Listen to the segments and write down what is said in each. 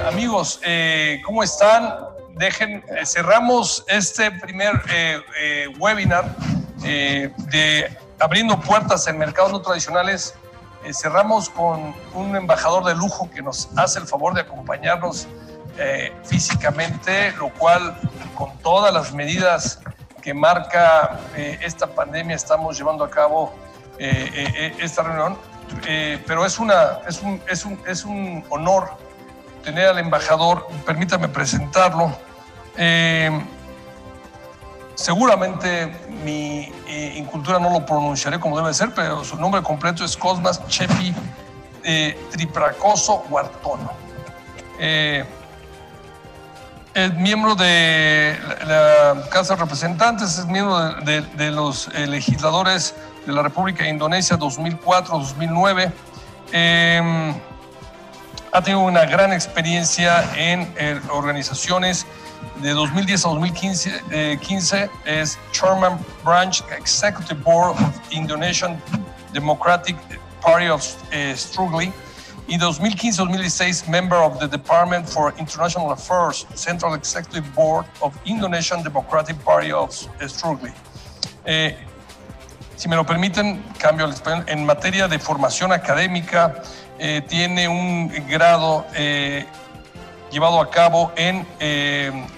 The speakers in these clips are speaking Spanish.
Amigos, ¿cómo están? Cerramos este primer webinar de Abriendo Puertas en Mercados No Tradicionales. Cerramos con un embajador de lujo que nos hace el favor de acompañarnos físicamente, lo cual con todas las medidas que marca esta pandemia estamos llevando a cabo esta reunión, pero es un honor tener al embajador. Permítame presentarlo. Seguramente mi incultura no lo pronunciaré como debe ser, pero su nombre completo es Cosmas Chepi Tripracoso Guartono. Es miembro de la Casa de Representantes, es miembro de los legisladores de la República de Indonesia 2004-2009. Ha tenido una gran experiencia en organizaciones. De 2010 a 2015 es Chairman Branch Executive Board of Indonesian Democratic Party of Strugli. Y 2015-2016, Member of the Department for International Affairs, Central Executive Board of Indonesian Democratic Party of Strugli. Si me lo permiten, cambio al español. En materia de formación académica, tiene un grado llevado a cabo en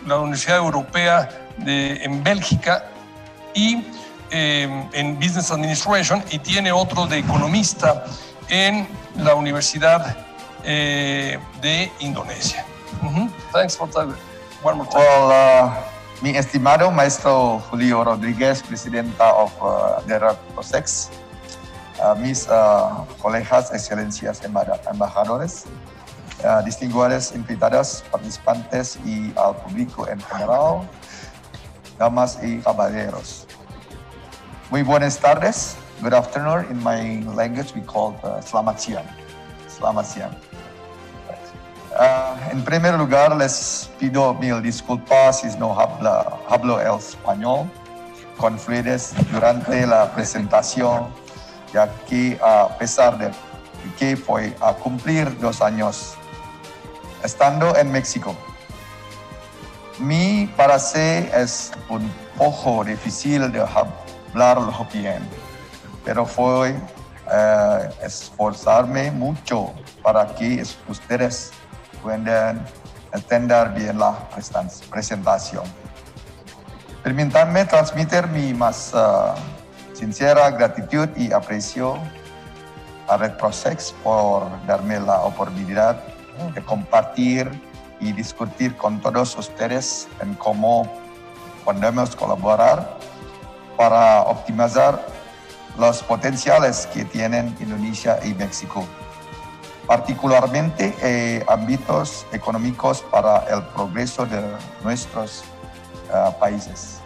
la Universidad Europea en Bélgica y en Business Administration, y tiene otro de economista en la Universidad de Indonesia. Thanks for that. One more time. Well, mi estimado maestro Julio Rodríguez, presidenta of DERA PROSEX, mis colegas, excelencias, embajadores, distinguidas invitadas, participantes y al público en general, damas y caballeros. Muy buenas tardes. Good afternoon. In my language, we call Selamat siang. Selamat siang. En primer lugar, les pido mil disculpas si no hablo el español con fluidez durante la presentación, ya que a pesar de que voy a cumplir 2 años estando en México, mi parecer es un poco difícil de hablarlo bien, pero voy a esforzarme mucho para que ustedes puedan entender bien la presentación. Permítanme transmitir mi más sincera gratitud y aprecio a Red PROSEX por darme la oportunidad de compartir y discutir con todos ustedes en cómo podemos colaborar para optimizar los potenciales que tienen Indonesia y México, particularmente ámbitos económicos para el progreso de nuestros países.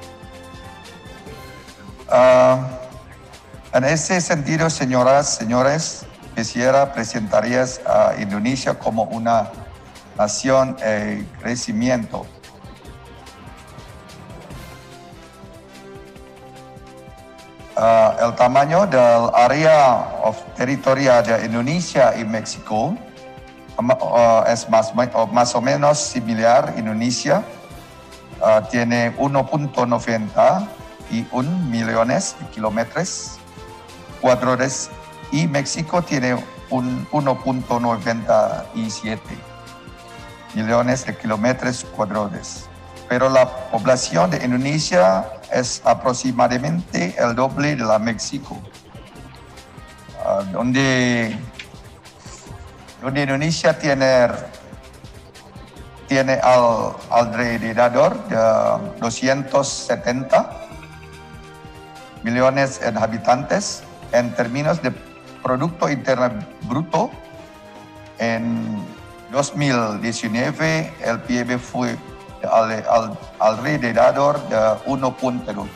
En ese sentido, señoras y señores, quisiera presentarles a Indonesia como una nación en crecimiento. El tamaño del área territorial de Indonesia y México es más o menos similar. Indonesia tiene 1.91 millones de kilómetros cuadrados y México tiene 1.97 millones de kilómetros cuadrados. Pero la población de Indonesia es aproximadamente el doble de la México, donde Indonesia tiene alrededor de 270 millones de habitantes. En términos de Producto Interno Bruto, en 2019 el PIB fue alrededor de 1.12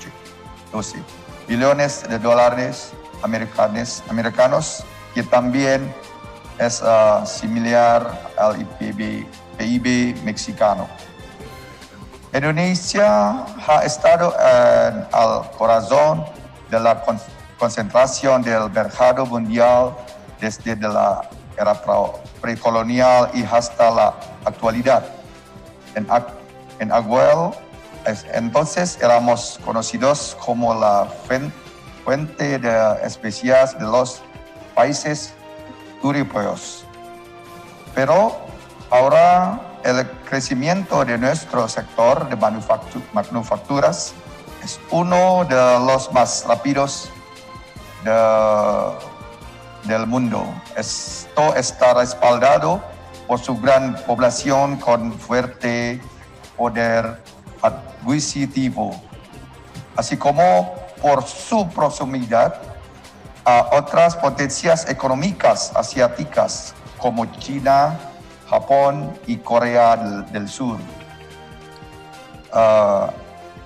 billones de dólares americanos, que también es similar al PIB mexicano. Indonesia ha estado al corazón de la concentración del mercado mundial desde la era precolonial y hasta la actualidad. En Aguel, entonces éramos conocidos como la fuente de especias de los países europeos. Pero ahora el crecimiento de nuestro sector de manufacturas es uno de los más rápidos del mundo. Esto está respaldado por su gran población con fuerte poder adquisitivo, así como por su proximidad a otras potencias económicas asiáticas como China, Japón y Corea del Sur.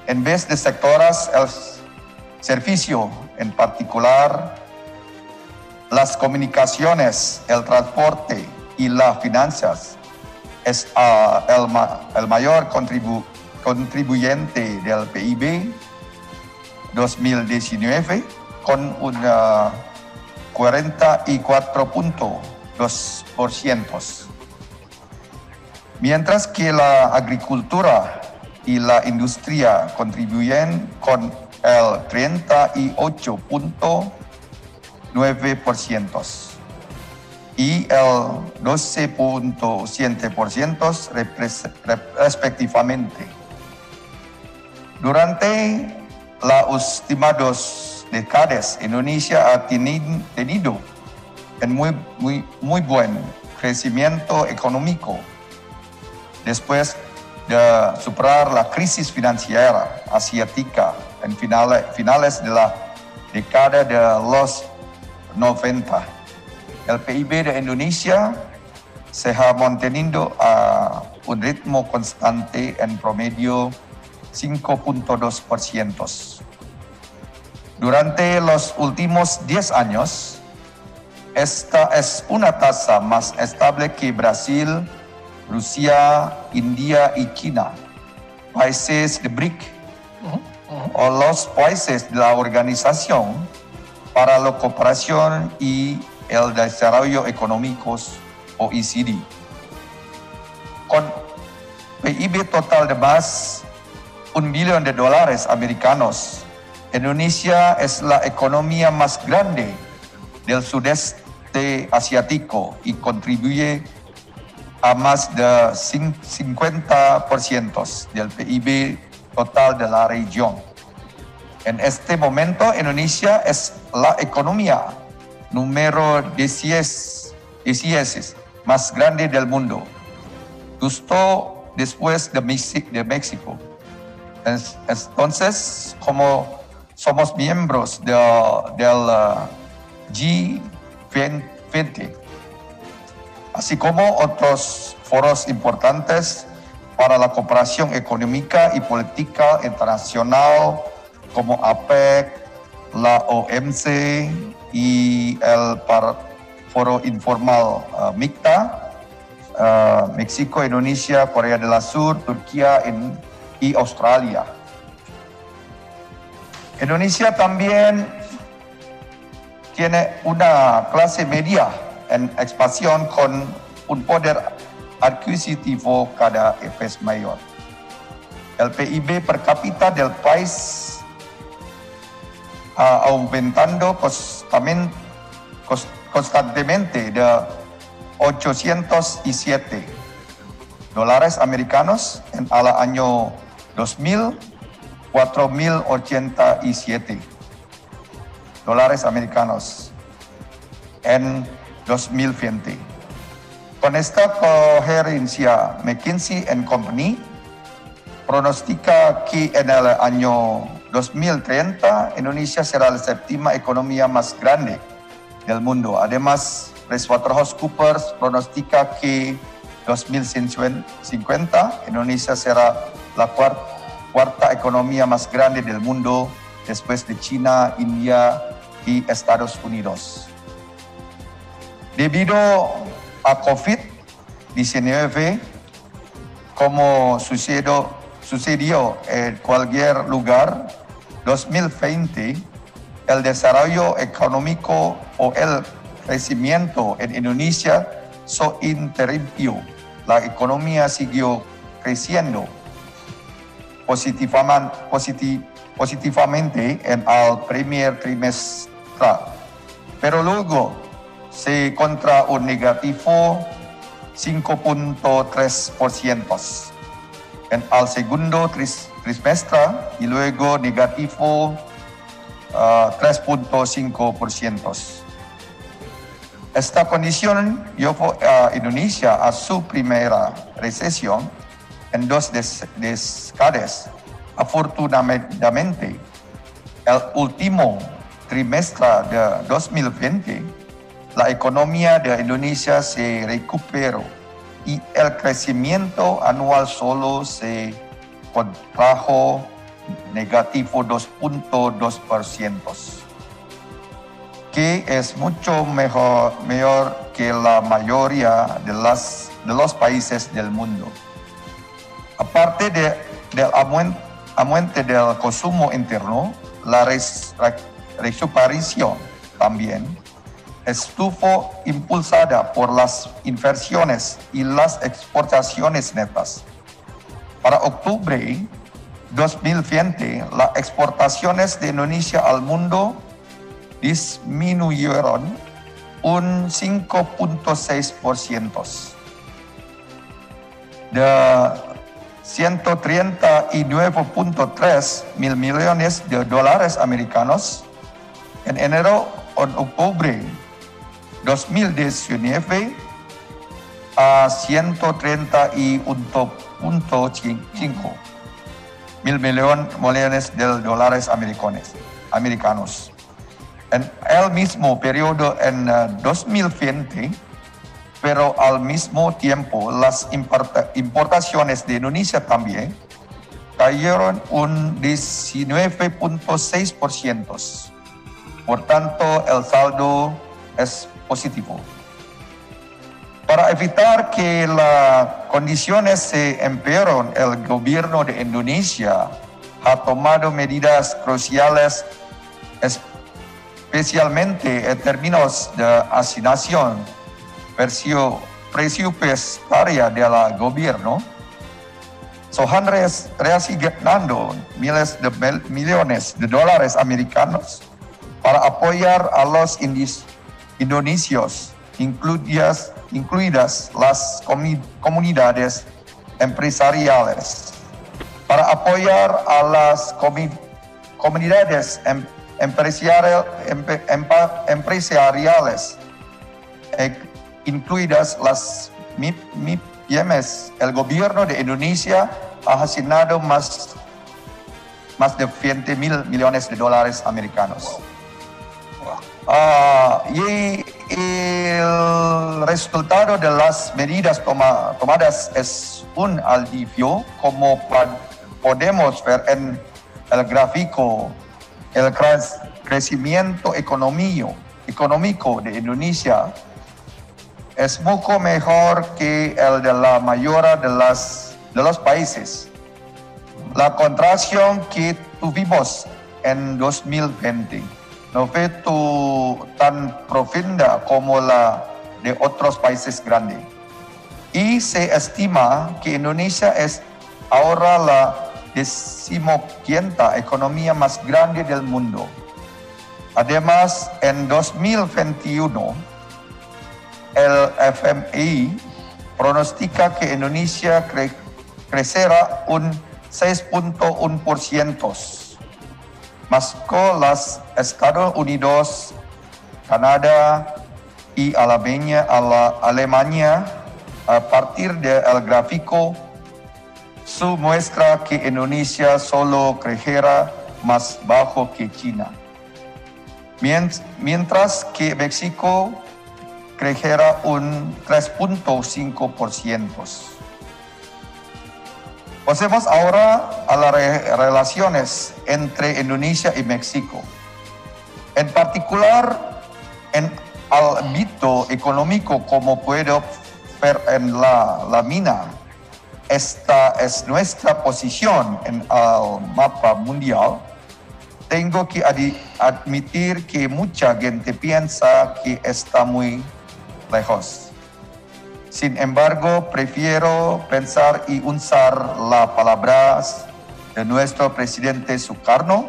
En vez de sectores, el servicio, en particular las comunicaciones, el transporte y las finanzas, es el mayor contribuyente del PIB 2019 con un 44.2%. Mientras que la agricultura y la industria contribuyen con el 38.9% y el 12.7% respectivamente. Durante las últimas 2 décadas, Indonesia ha tenido un muy buen crecimiento económico después de superar la crisis financiera asiática en finales de la década de los 90. El PIB de Indonesia se ha mantenido a un ritmo constante en promedio 5.2%. Durante los últimos 10 años, esta es una tasa más estable que Brasil, Rusia, India y China, países de BRIC, o los países de la Organización para la Cooperación y el Desarrollo Económicos, OECD. Con PIB total de más $1 billón americanos, Indonesia es la economía más grande del sudeste asiático y contribuye a más de 50% del PIB total de la región. En este momento, Indonesia es la economía número 10 más grande del mundo, justo después de México. Entonces, como somos miembros del G20, así como otros foros importantes para la cooperación económica y política internacional como APEC, la OMC y el Foro Informal MICTA, México, Indonesia, Corea del Sur, Turquía y Australia. Indonesia también tiene una clase media en expansión con un poder adquisitivo cada vez mayor. El PIB per cápita del país aumentando constantemente de $807 en el año 2000, $4,087 en 2020. Con esta coherencia, McKinsey & Company pronostica que en el año 2030 Indonesia será la séptima economía más grande del mundo. Además, PricewaterhouseCoopers pronostica que 2050 Indonesia será la cuarta economía más grande del mundo después de China, India y Estados Unidos. Debido a COVID-19, como sucedió en cualquier lugar, 2020, el desarrollo económico o el crecimiento en Indonesia se interrumpió. La economía siguió creciendo positivamente en el primer trimestre, pero luego se contra un negativo 5.3% en el segundo trimestre y luego negativo 3.5%. Esta condición llevó a Indonesia a su primera recesión en 2 décadas. Afortunadamente, el último trimestre de 2020, la economía de Indonesia se recuperó y el crecimiento anual solo se contrajo negativo 2.2%, que es mucho mejor que la mayoría de los países del mundo. Aparte del aumento del consumo interno, la recuperación también estuvo impulsada por las inversiones y las exportaciones netas. Para octubre 2020, las exportaciones de Indonesia al mundo disminuyeron un 5.6%. De 139.3 mil millones de dólares americanos en enero o octubre 2019 a 131.5 mil millones de dólares americanos. En el mismo periodo en 2020, pero al mismo tiempo las importaciones de Indonesia también cayeron un 19.6%. Por tanto, el saldo es positivo. Para evitar que las condiciones se empeoren, el gobierno de Indonesia ha tomado medidas cruciales, especialmente en términos de asignación presupuestaria del gobierno. Han reasignando miles de millones de dólares americanos para apoyar a los indonesios, incluidas las comunidades empresariales. Para apoyar a las comunidades empresariales, incluidas las MIPYMES, el gobierno de Indonesia ha asignado más de 20 mil millones de dólares americanos. Y el resultado de las medidas tomadas es un alivio, como podemos ver en el gráfico. El crecimiento económico de Indonesia es mucho mejor que el de la mayoría de los países. La contracción que tuvimos en 2020 no fue tan profunda como la de otros países grandes. Y se estima que Indonesia es ahora la 15ª economía más grande del mundo. Además, en 2021, el FMI pronostica que Indonesia crecerá un 6.1%, más que los Estados Unidos, Canadá y Alemania. A partir del gráfico, su muestra que Indonesia solo crecerá más bajo que China, mientras que México crecerá un 3.5%. Pasemos ahora a las relaciones entre Indonesia y México. En particular, en el ámbito económico, como puedo ver en la lámina, esta es nuestra posición en el mapa mundial, tengo que admitir que mucha gente piensa que está muy lejos. Sin embargo, prefiero pensar y usar las palabras de nuestro presidente Sukarno,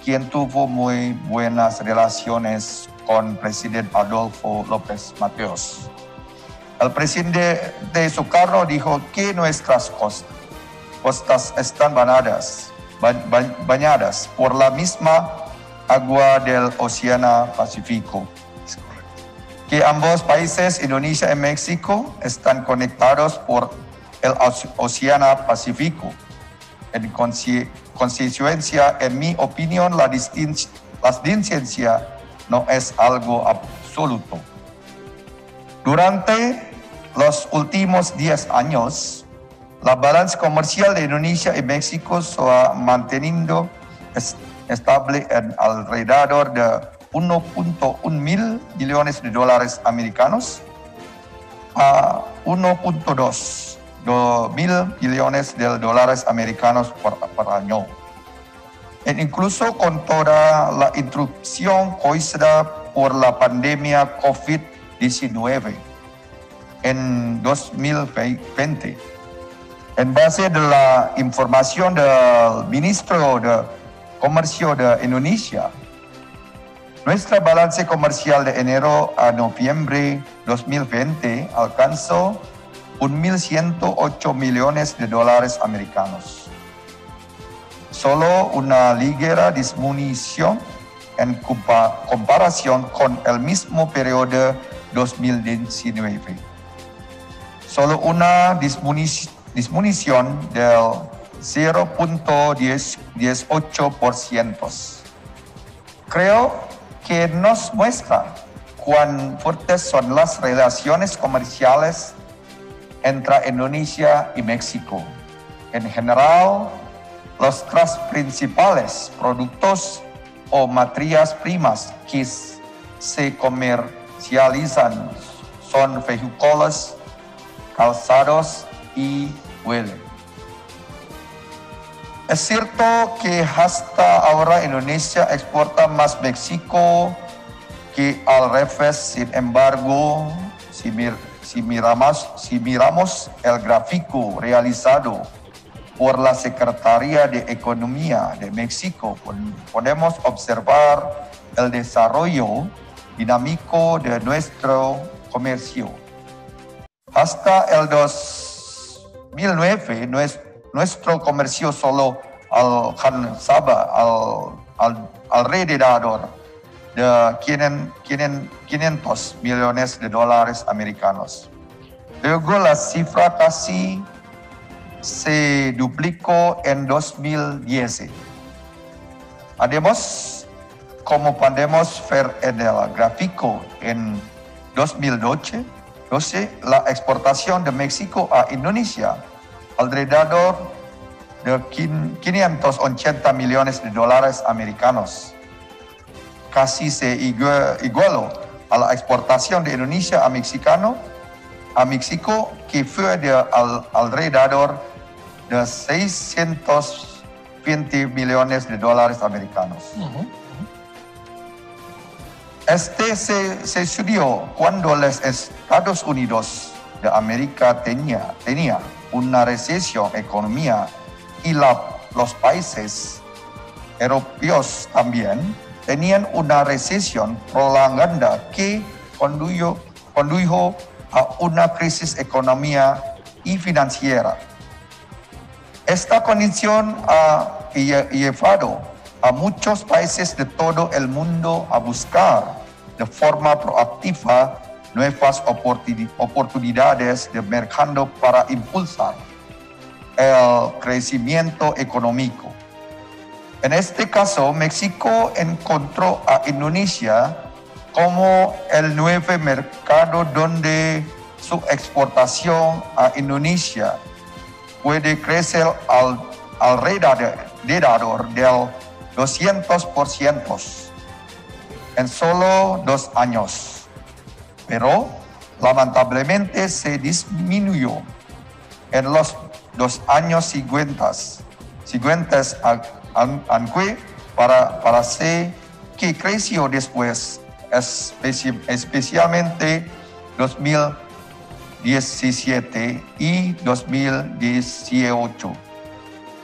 quien tuvo muy buenas relaciones con el presidente Adolfo López Mateos. El presidente Sukarno dijo que nuestras costas están bañadas por la misma agua del Océano Pacífico. Que ambos países, Indonesia y México, están conectados por el Océano Pacífico. En consecuencia, en mi opinión, la distancia no es algo absoluto. Durante los últimos 10 años, la balanza comercial de Indonesia y México se ha mantenido estable en alrededor de 1.1 mil millones de dólares americanos a 1.2 mil millones de dólares americanos por año. E incluso con toda la interrupción causada por la pandemia COVID-19 en 2020. En base a la información del Ministro de Comercio de Indonesia, nuestra balanza comercial de enero a noviembre 2020 alcanzó 1.108 millones de dólares americanos. Solo una ligera disminución en comparación con el mismo periodo 2019. Solo una disminución del 0.18%. Creo que nos muestra cuán fuertes son las relaciones comerciales entre Indonesia y México. En general, los tres principales productos o materias primas que se comercializan son vehículos, calzados y huele. Es cierto que hasta ahora Indonesia exporta más México que al revés. Sin embargo, si miramos el gráfico realizado por la Secretaría de Economía de México, podemos observar el desarrollo dinámico de nuestro comercio. Hasta el 2009, nuestro comercio solo alcanzaba alrededor de 500 millones de dólares americanos. Luego la cifra casi se duplicó en 2010. Además, como podemos ver en el gráfico, en 2012, la exportación de México a Indonesia alrededor de 580 millones de dólares americanos. Casi se igualó a la exportación de Indonesia a México, que fue de alrededor de 620 millones de dólares americanos. Este se sucedió cuando los Estados Unidos de América tenía una recesión económica y los países europeos también tenían una recesión prolongada que condujo a una crisis económica y financiera. Esta condición ha llevado a muchos países de todo el mundo a buscar de forma proactiva nuevas oportunidades de mercado para impulsar el crecimiento económico. En este caso, México encontró a Indonesia como el nuevo mercado donde su exportación a Indonesia puede crecer alrededor del 200% en solo 2 años. Pero lamentablemente se disminuyó en los los años siguientes, aunque parece que creció después, especialmente 2017 y 2018,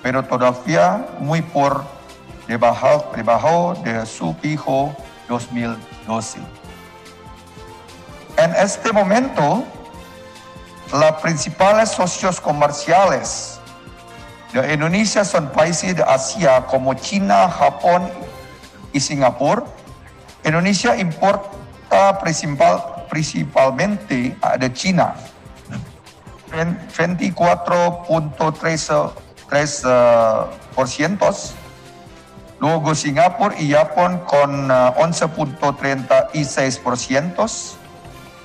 pero todavía muy por debajo de su pico 2012. En este momento, los principales socios comerciales de Indonesia son países de Asia como China, Japón y Singapur. Indonesia importa principalmente de China, 24.3%, luego Singapur y Japón con 11.36%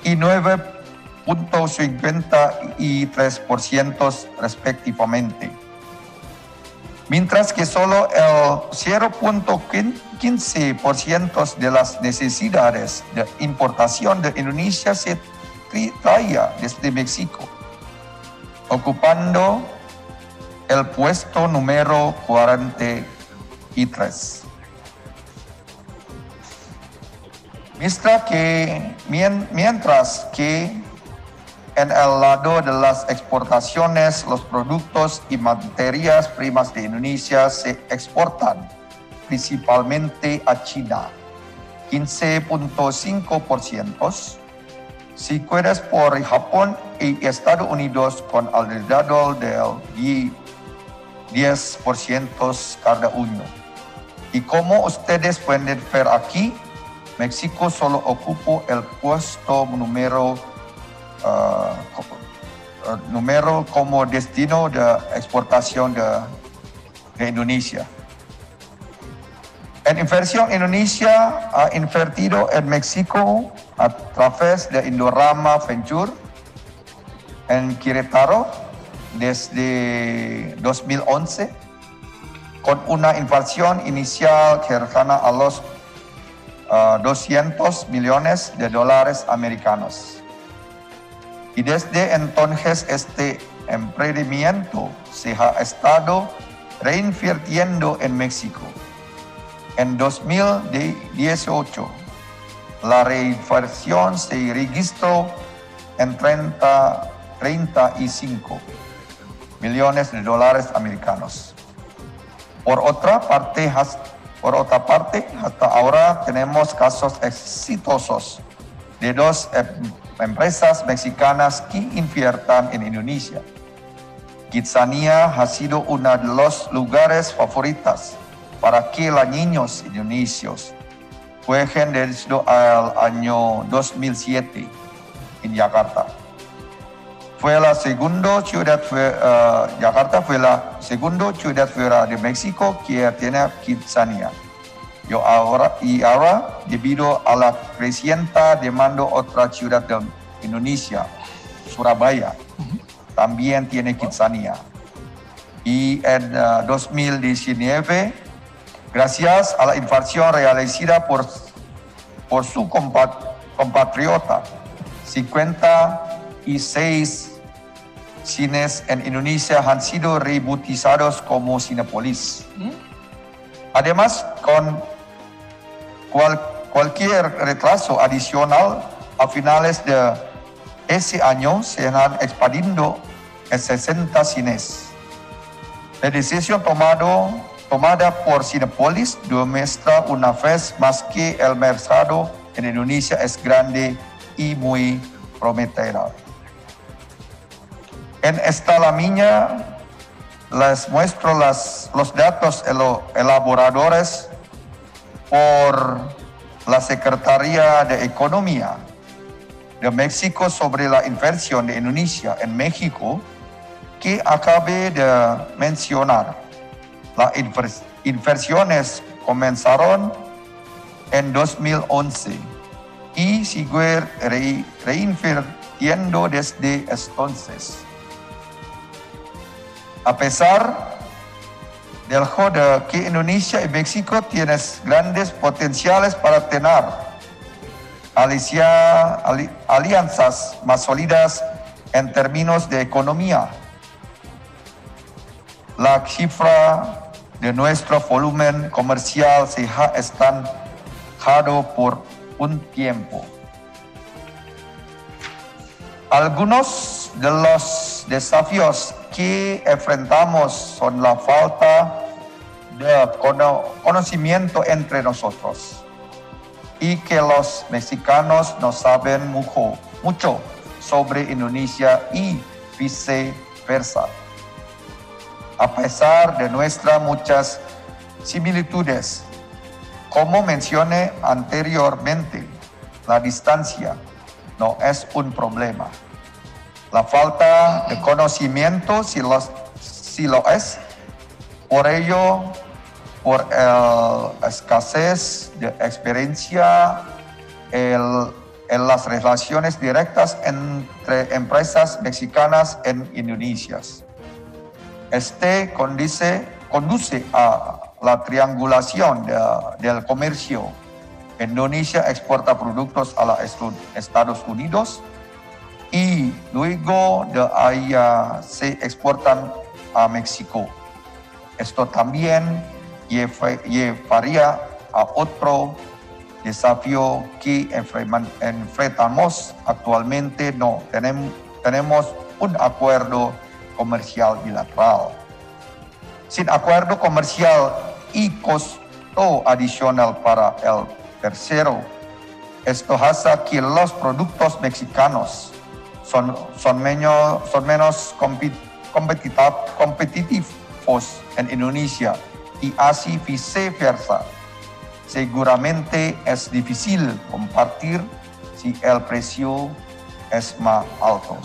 y 9.53% respectivamente. Mientras que solo el 0.15% de las necesidades de importación de Indonesia se traía desde México, ocupando el puesto número 43. Mientras que en el lado de las exportaciones, los productos y materias primas de Indonesia se exportan principalmente a China, 15.5%, seguidas por Japón y Estados Unidos con alrededor del 10% cada uno. Y como ustedes pueden ver aquí, México solo ocupa el puesto número como destino de exportación de Indonesia. En inversión, Indonesia ha invertido en México a través de Indorama Venture en Querétaro desde 2011, con una inversión inicial cercana a los $200 millones americanos. Y desde entonces este emprendimiento se ha estado reinvirtiendo en México. En 2018, la reinversión se registró en $35 millones americanos. Por otra parte, hasta ahora tenemos casos exitosos de dos empresas mexicanas que inviertan en Indonesia. Kidzania ha sido uno de los lugares favoritos para que los niños indonesios jueguen desde el año 2007 en Jakarta. Jakarta fue la segunda ciudad fuera de México que tiene Kidzania. Y ahora, debido a la creciente demanda, otra ciudad de Indonesia, Surabaya, también tiene Kidzania. Y en 2019, gracias a la inversión realizada por su compatriota, 56 cines en Indonesia han sido rebautizados como Cinépolis. Además, con cualquier retraso adicional, a finales de ese año se han expandido en 60 cines. La decisión tomada por Cinépolis demuestra una vez más que el mercado en Indonesia es grande y muy prometedor. En esta lámina les muestro los datos elaborados por la Secretaría de Economía de México sobre la inversión de Indonesia en México que acabé de mencionar. Las inversiones comenzaron en 2011 y siguen reinvirtiendo desde entonces. A pesar del hecho de que Indonesia y México tienen grandes potenciales para tener alianzas más sólidas en términos de economía, la cifra de nuestro volumen comercial se ha estancado por un tiempo. Algunos de los desafíos que enfrentamos son la falta de conocimiento entre nosotros y que los mexicanos no saben mucho sobre Indonesia y viceversa. A pesar de nuestras muchas similitudes, como mencioné anteriormente, la distancia no es un problema. La falta de conocimiento sí lo es. Por ello, por la escasez de experiencia en las relaciones directas entre empresas mexicanas en Indonesia. Este conduce a la triangulación del comercio. Indonesia exporta productos a los Estados Unidos y luego de ahí se exportan a México. Esto también llevaría a otro desafío que enfrentamos actualmente. No tenemos un acuerdo comercial bilateral. Sin acuerdo comercial y costo adicional para el tercero, esto hace que los productos mexicanos son menos competitivos en Indonesia y así viceversa. Seguramente es difícil compartir si el precio es más alto.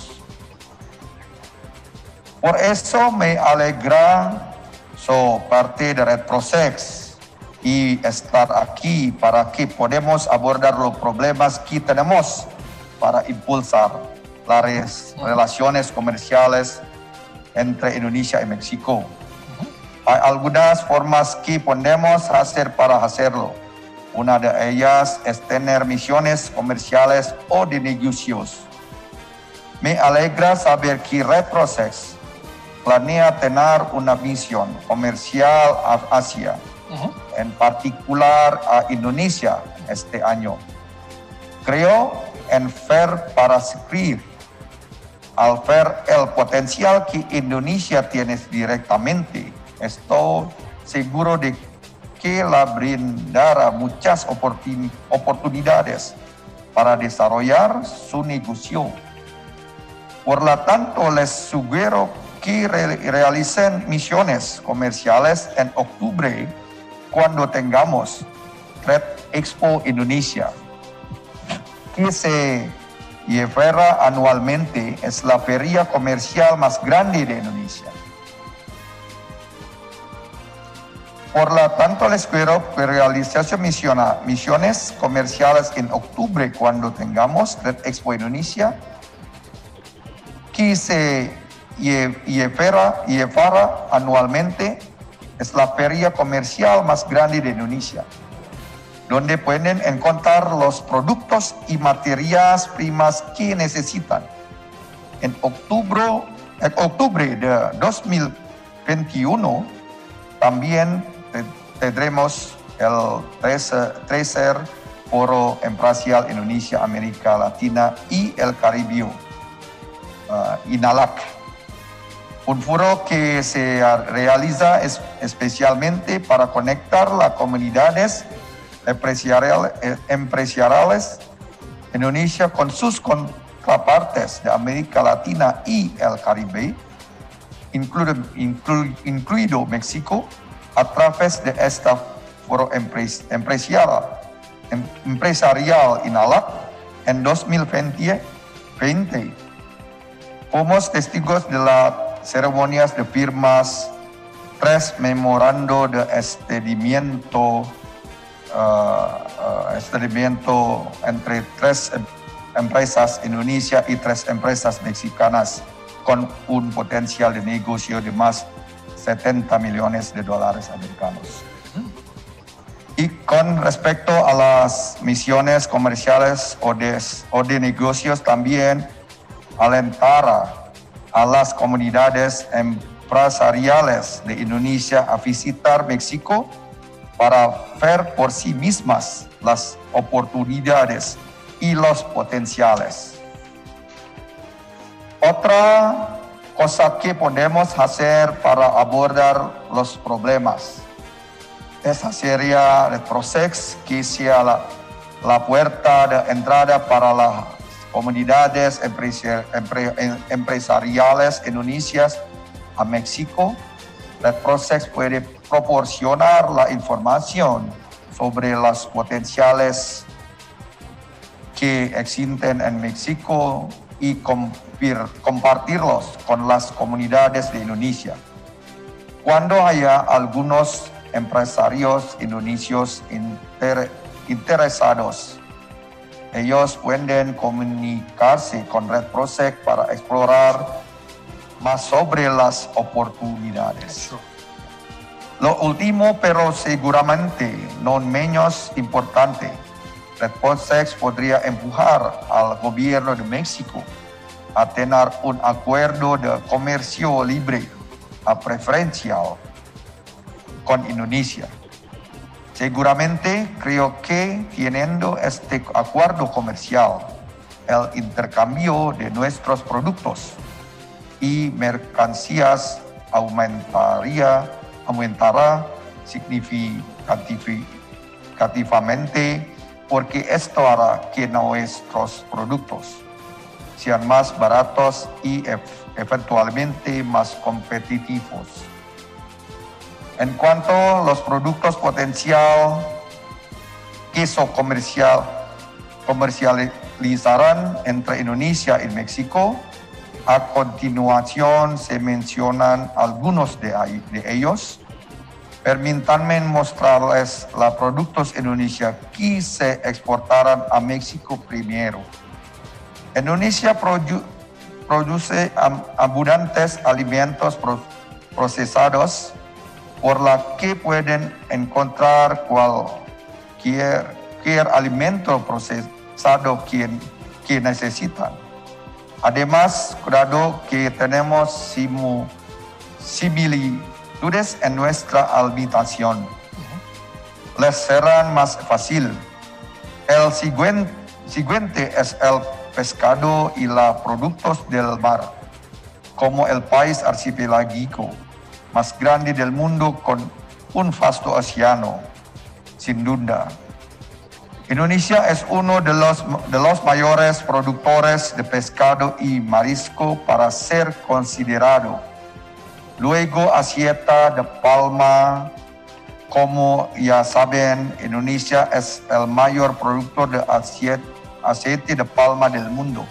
Por eso me alegra ser parte de Red Procex y estar aquí para que podamos abordar los problemas que tenemos para impulsar las relaciones comerciales entre Indonesia y México. Hay algunas formas que podemos hacer para hacerlo. Una de ellas es tener misiones comerciales o de negocios. Me alegra saber que Red Procex planea tener una misión comercial a Asia, en particular a Indonesia este año. Creo en FER para servir. Al ver el potencial que Indonesia tiene directamente, estoy seguro de que la brindará muchas oportunidades para desarrollar su negocio. Por lo tanto, les sugiero que realicen misiones comerciales en octubre cuando tengamos Trade Expo Indonesia, que se llevará anualmente. Es la feria comercial más grande de Indonesia. Por lo tanto, les quiero que realicen misiones comerciales en octubre cuando tengamos Trade Expo Indonesia, que se llevará anualmente. Es la feria comercial más grande de Indonesia, donde pueden encontrar los productos y materias primas que necesitan. En octubre de 2021 también tendremos el tercer Foro Empresarial Indonesia, América Latina y el Caribe, INALAC. Un foro que se realiza especialmente para conectar las comunidades empresariales de Indonesia con sus contrapartes de América Latina y el Caribe, incluido México, a través de este foro empresarial INALAC en 2020. Fuimos testigos de las ceremonias de firmas, 3 memorandos de entendimiento entre 3 empresas Indonesia y 3 empresas mexicanas con un potencial de negocio de más $70 millones americanos. Y con respecto a las misiones comerciales o de negocios, también alentar a las comunidades empresariales de Indonesia a visitar México para ver por sí mismas las oportunidades y los potenciales. Otra cosa que podemos hacer para abordar los problemas esa sería el PROSEX, que sea la puerta de entrada para las comunidades empresariales indonesias a México. El PROSEX puede proporcionar la información sobre las potenciales que existen en México y compartirlos con las comunidades de Indonesia. Cuando haya algunos empresarios indonesios interesados, ellos pueden comunicarse con Red PROSEX para explorar más sobre las oportunidades. Lo último, pero seguramente no menos importante, Red PROSEX podría empujar al gobierno de México a tener un acuerdo de comercio libre preferencial con Indonesia. Seguramente creo que teniendo este acuerdo comercial, el intercambio de nuestros productos y mercancías aumentará significativamente, porque esto hará que nuestros productos sean más baratos y eventualmente más competitivos. En cuanto a los productos potencial que se comercializarán entre Indonesia y México, a continuación se mencionan algunos de ellos. Permítanme mostrarles los productos Indonesia que se exportarán a México primero. Indonesia produce abundantes alimentos procesados, por la que pueden encontrar cualquier alimento procesado que necesitan. Además, dado que tenemos similitudes en nuestra alimentación, les será más fácil. El siguiente es el pescado y los productos del mar, como el país archipelágico más grande del mundo con un vasto océano, sin duda. Indonesia es uno de los mayores productores de pescado y marisco para ser considerado. Luego, aceite de palma. Como ya saben, Indonesia es el mayor productor de aceite de palma del mundo.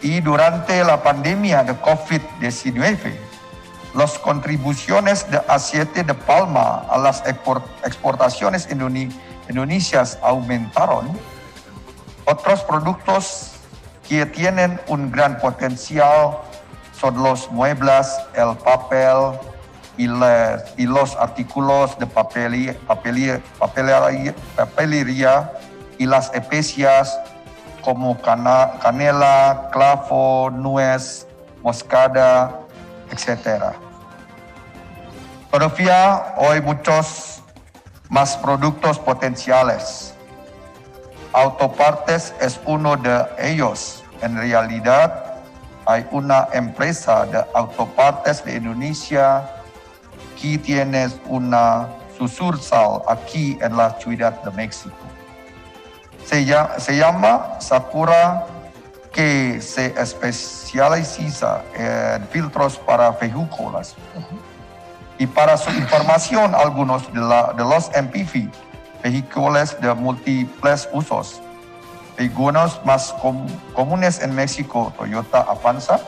Y durante la pandemia de COVID-19, las contribuciones de aceite de palma a las exportaciones indonesias aumentaron. Otros productos que tienen un gran potencial son los muebles, el papel y los artículos de papelería y las especias como canela, clavo, nuez, moscada, etc. Todavía hay muchos más productos potenciales. Autopartes es uno de ellos. En realidad, hay una empresa de autopartes de Indonesia que tiene una sucursal aquí en la Ciudad de México. Se llama Sakura, que se especializa en filtros para vehículos. Y para su información, algunos de los MPV, vehículos de múltiples usos, algunos más comunes en México, Toyota Avanza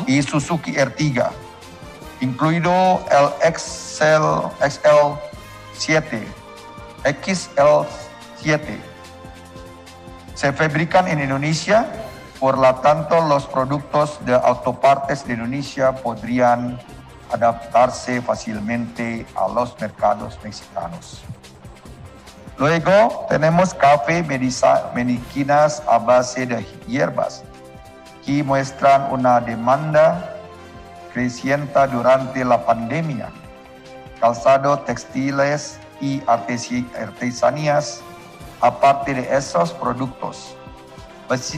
y Suzuki Ertiga, incluido el XL7, se fabrican en Indonesia. Por lo tanto, los productos de autopartes de Indonesia podrían adaptarse fácilmente a los mercados mexicanos. Luego tenemos café medicinas a base de hierbas, que muestran una demanda creciente durante la pandemia, calzado, textiles y artesanías, aparte de esos productos.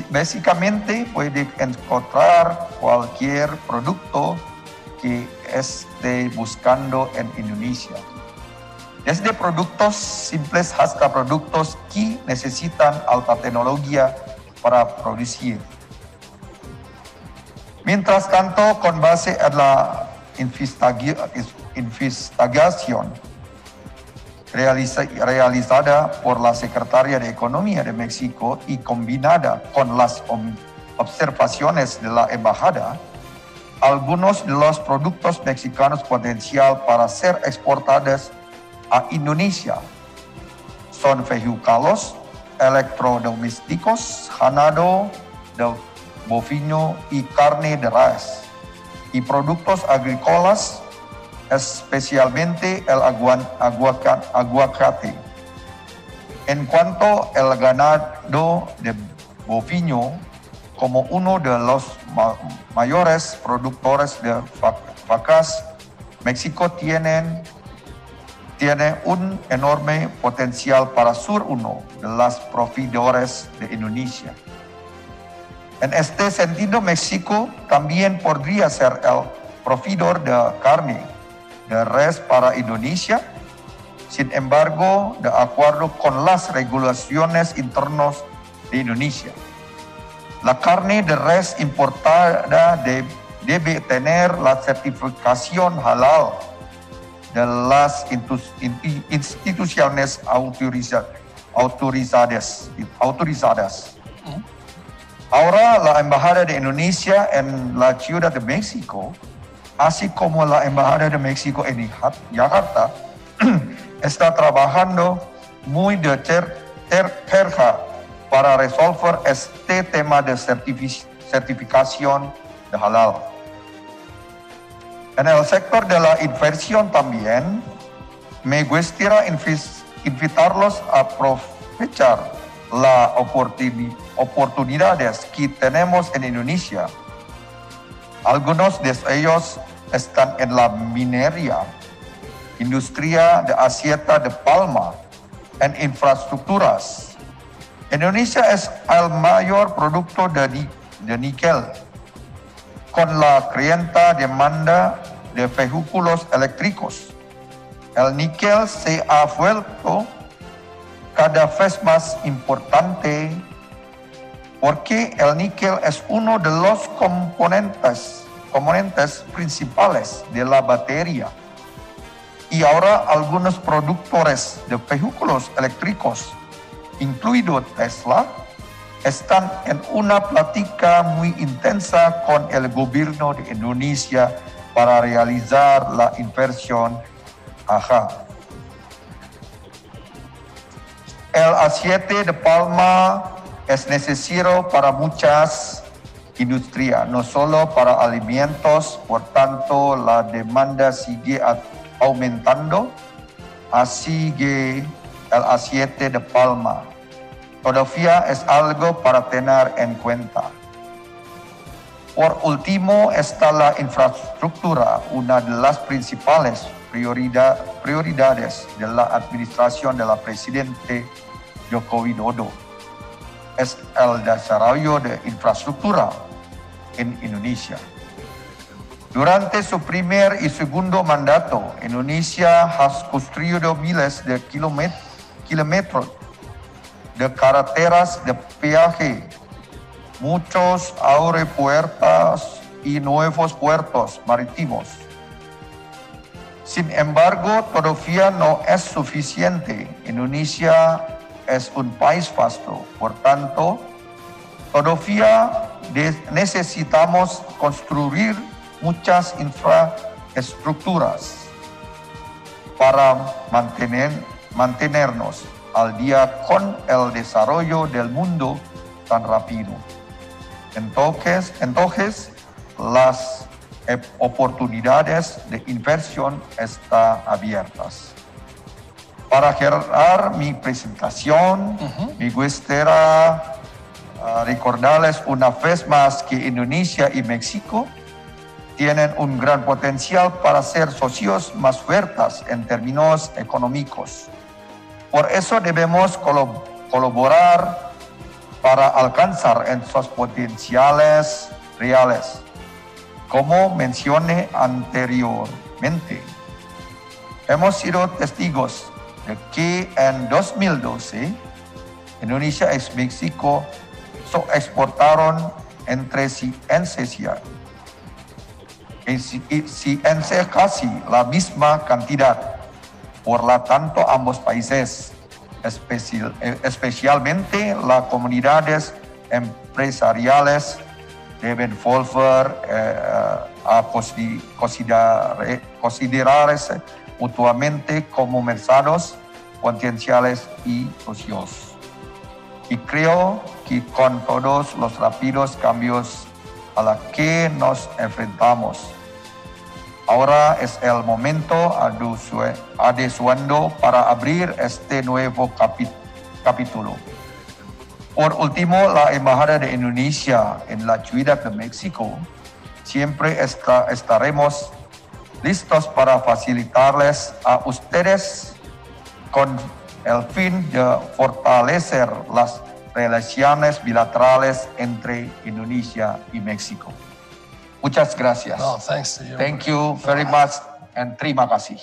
Básicamente puede encontrar cualquier producto que esté buscando en Indonesia. Desde productos simples hasta productos que necesitan alta tecnología para producir. Mientras tanto, con base en la investigación realizada por la Secretaría de Economía de México y combinada con las observaciones de la embajada, algunos de los productos mexicanos potencial para ser exportados a Indonesia son vehículos, electrodomésticos, ganado de bovino y carne de res, y productos agrícolas, especialmente el aguacate. En cuanto al ganado de bovino, como uno de los mayores productores de vacas, México tiene un enorme potencial para ser uno de los proveedores de Indonesia. En este sentido, México también podría ser el proveedor de carne de res para Indonesia. Sin embargo, de acuerdo con las regulaciones internas de Indonesia, la carne de res importada debe tener la certificación halal de las instituciones autorizadas. Ahora, la Embajada de Indonesia en la Ciudad de México, así como la Embajada de México en Jakarta, está trabajando muy de cerca para resolver este tema de certificación de halal. En el sector de la inversión también, me gustaría invitarlos a aprovechar las oportunidades que tenemos en Indonesia. Algunos de ellos están en la minería, industria de aceite de palma, en infraestructuras. Indonesia es el mayor productor de níquel, con la creciente demanda de vehículos eléctricos. El níquel se ha vuelto cada vez más importante porque el níquel es uno de los componentes principales de la batería. Y ahora algunos productores de vehículos eléctricos, incluido Tesla, están en una plática muy intensa con el gobierno de Indonesia para realizar la inversión. El aceite de palma es necesario para muchas industrias, no solo para alimentos, por tanto la demanda sigue aumentando, así que el aceite de palma todavía es algo para tener en cuenta. Por último, está la infraestructura, una de las principales prioridades de la administración de la presidente Joko Widodo. Es el desarrollo de infraestructura en Indonesia. Durante su primer y segundo mandato, Indonesia ha construido miles de kilómetros de carreteras de peaje, muchos aeropuertos y nuevos puertos marítimos. Sin embargo, todavía no es suficiente. Indonesia es un país vasto, por tanto, todavía necesitamos construir muchas infraestructuras para mantenernos al día con el desarrollo del mundo tan rápido. Entonces las oportunidades de inversión están abiertas. Para cerrar mi presentación, me gustaría recordarles una vez más que Indonesia y México tienen un gran potencial para ser socios más fuertes en términos económicos. Por eso debemos colaborar para alcanzar esos potenciales reales. Como mencioné anteriormente, hemos sido testigos de que en 2012 Indonesia y México exportaron entre sí casi la misma cantidad. Por lo tanto, ambos países, especialmente las comunidades empresariales, deben volver a considerarse mutuamente como mercados potenciales y socios. Y creo que con todos los rápidos cambios a los que nos enfrentamos, ahora es el momento adecuado para abrir este nuevo capítulo. Por último, la Embajada de Indonesia en la Ciudad de México siempre estaremos listos para facilitarles a ustedes con el fin de fortalecer las relaciones bilaterales entre Indonesia y México. Muchas gracias. No, thanks to you. Thank you very much and terima kasih.